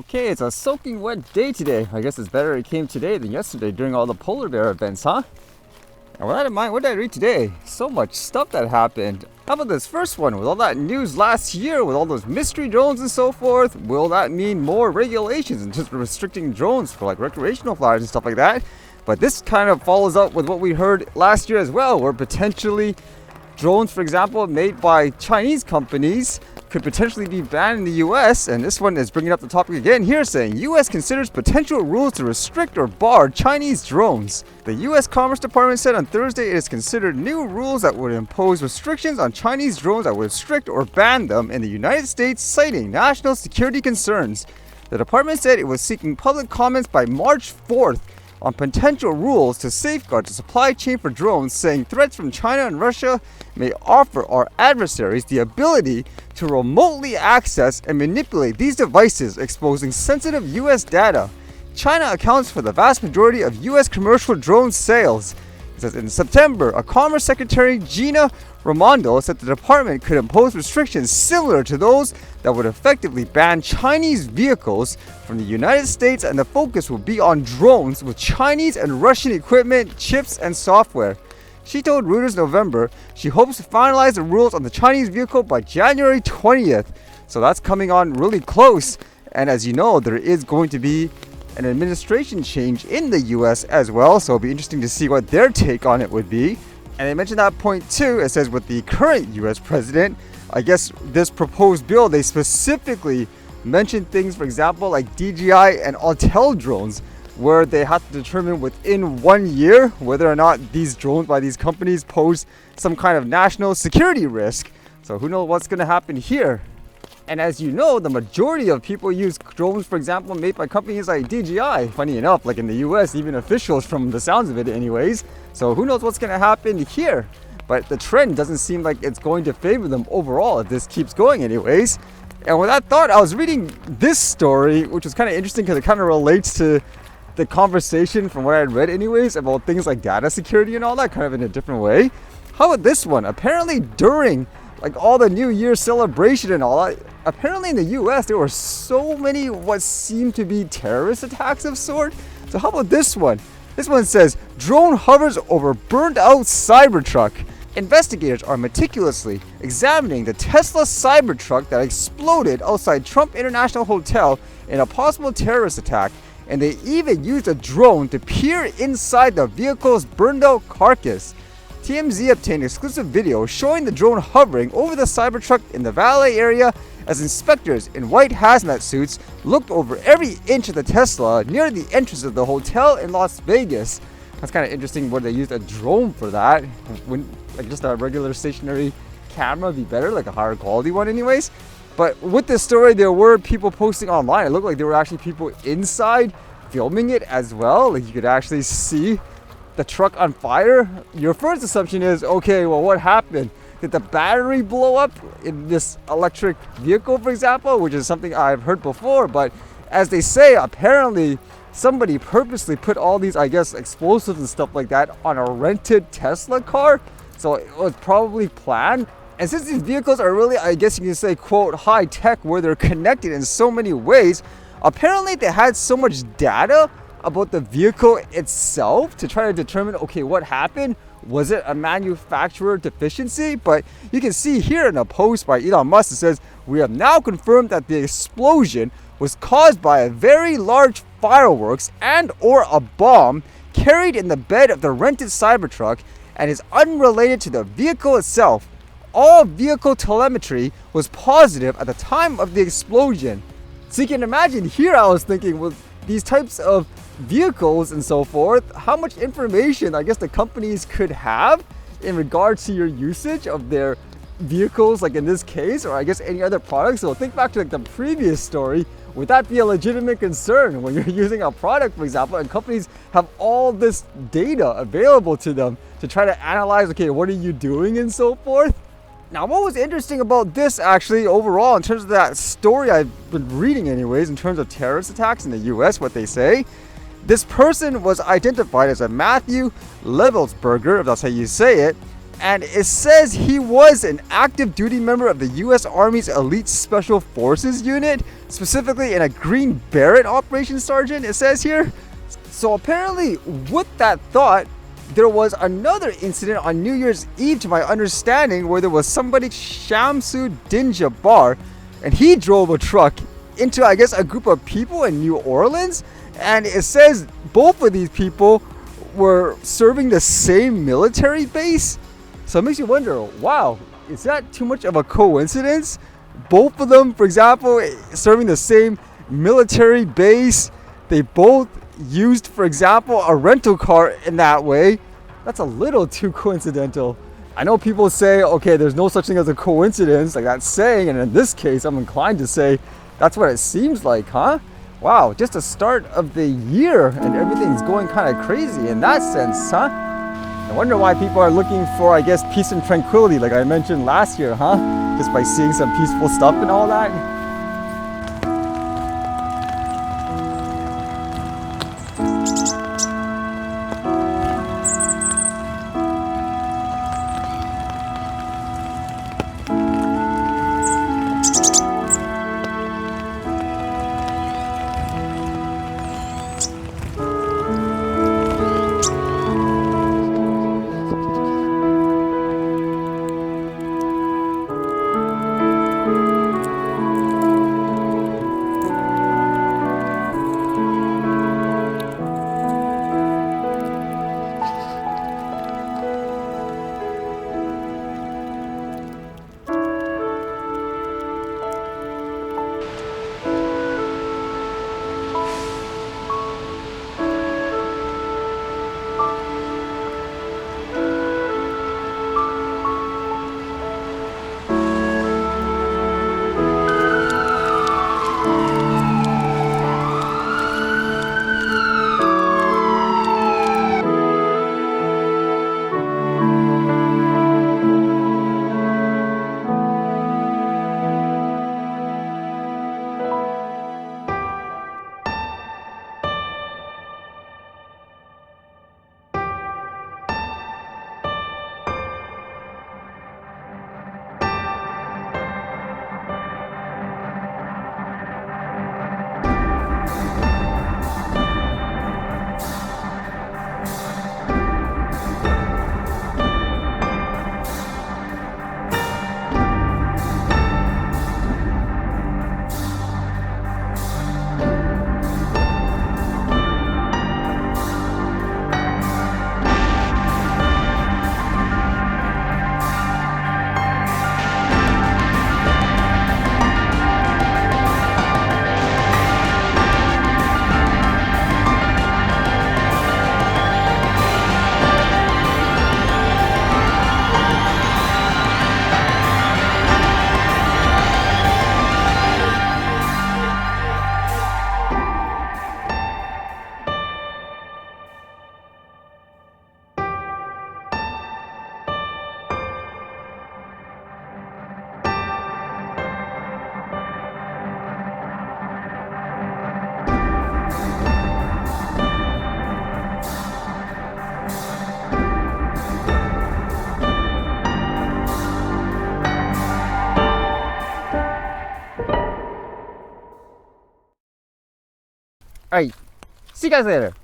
Okay, it's a soaking wet day today. I guess it's better it came today than yesterday during all the polar bear events, huh? And with that in mind, what did I read today? So much stuff that happened. How about this first one? With all that news last year, with all those mystery drones and so forth, will that mean more regulations and just restricting drones for like recreational flyers and stuff like that? But this kind of follows up with what we heard last year as well, where potentially drones, for example, made by Chinese companies could potentially be banned in the US, and this one is bringing up the topic again here, saying US considers potential rules to restrict or bar Chinese drones. The US Commerce Department said on Thursday it has considered new rules that would impose restrictions on Chinese drones that would restrict or ban them in the United States, citing national security concerns. The department said it was seeking public comments by March 4th on potential rules to safeguard the supply chain for drones, saying threats from China and Russia may offer our adversaries the ability to remotely access and manipulate these devices, exposing sensitive US data. China accounts for the vast majority of US commercial drone sales. It says in September, a Commerce Secretary, Gina Raimondo, said the department could impose restrictions similar to those that would effectively ban Chinese vehicles from the United States, and the focus will be on drones with Chinese and Russian equipment, chips, and software. She told Reuters in November she hopes to finalize the rules on the Chinese vehicle by January 20th. So that's coming on really close. And as you know, there is going to be an administration change in the US as well. So it'll be interesting to see what their take on it would be. And they mentioned that point too. It says with the current US president, I guess this proposed bill, they specifically mentioned things, for example, like DJI and Autel drones, where they have to determine within 1 year whether or not these drones by these companies pose some kind of national security risk. So who knows what's going to happen here. And as you know, the majority of people use drones, for example, made by companies like DJI. Funny enough, like in the US, even officials from the sounds of it anyways. So who knows what's going to happen here. But the trend doesn't seem like it's going to favor them overall if this keeps going anyways. And with that thought, I was reading this story, which was kind of interesting because it kind of relates to the conversation from what I had read anyways about things like data security and all that, kind of in a different way. How about this one? Apparently during like all the New Year celebration and all that, apparently in the US there were so many what seemed to be terrorist attacks of sort. So how about this one? This one says, drone hovers over burned out CyberTruck. Investigators are meticulously examining the Tesla Cybertruck that exploded outside Trump International Hotel in a possible terrorist attack, and they even used a drone to peer inside the vehicle's burned out carcass. TMZ obtained exclusive video showing the drone hovering over the Cybertruck in the valet area as inspectors in white hazmat suits looked over every inch of the Tesla near the entrance of the hotel in Las Vegas. That's kind of interesting where they used a drone for that. Wouldn't like just a regular stationary camera be better, like a higher quality one anyways? But with this story, there were people posting online. It looked like there were actually people inside filming it as well. Like you could actually see the truck on fire. Your first assumption is, okay, well, what happened? Did the battery blow up in this electric vehicle, for example, which is something I've heard before. But as they say, apparently somebody purposely put all these, I guess, explosives and stuff like that on a rented Tesla car. So it was probably planned. And since these vehicles are really, I guess you can say, quote, high tech, where they're connected in so many ways, apparently they had so much data about the vehicle itself to try to determine, okay, what happened? Was it a manufacturer deficiency? But you can see here in a post by Elon Musk, it says, we have now confirmed that the explosion was caused by a very large fireworks and or a bomb carried in the bed of the rented Cybertruck and is unrelated to the vehicle itself. All vehicle telemetry was positive at the time of the explosion. So you can imagine here I was thinking with these types of vehicles and so forth, how much information I guess the companies could have in regards to your usage of their vehicles, like in this case, or I guess any other products. So think back to like the previous story. Would that be a legitimate concern when you're using a product, for example, and companies have all this data available to them to try to analyze, okay, what are you doing and so forth? Now, what was interesting about this actually overall in terms of that story I've been reading anyways, in terms of terrorist attacks in the US, what they say, this person was identified as a Matthew Livelsberger, if that's how you say it, And it says he was an active duty member of the U.S. Army's Elite Special Forces unit, specifically in a Green Beret operations sergeant, it says here. So apparently, with that thought, there was another incident on New Year's Eve, to my understanding, where there was somebody, Shamsud-Din Jabbar, and he drove a truck into, I guess, a group of people in New Orleans. And it says both of these people were serving the same military base. So it makes you wonder, wow, is that too much of a coincidence? Both of them, for example, serving the same military base. They both used, for example, a rental car in that way. That's a little too coincidental. I know people say, okay, there's no such thing as a coincidence, like that saying, and in this case, I'm inclined to say that's what it seems like, huh? Wow, just the start of the year and everything's going kind of crazy in that sense, huh? I wonder why people are looking for, I guess, peace and tranquility, like I mentioned last year, huh? Just by seeing some peaceful stuff and all that. All right, see you guys later.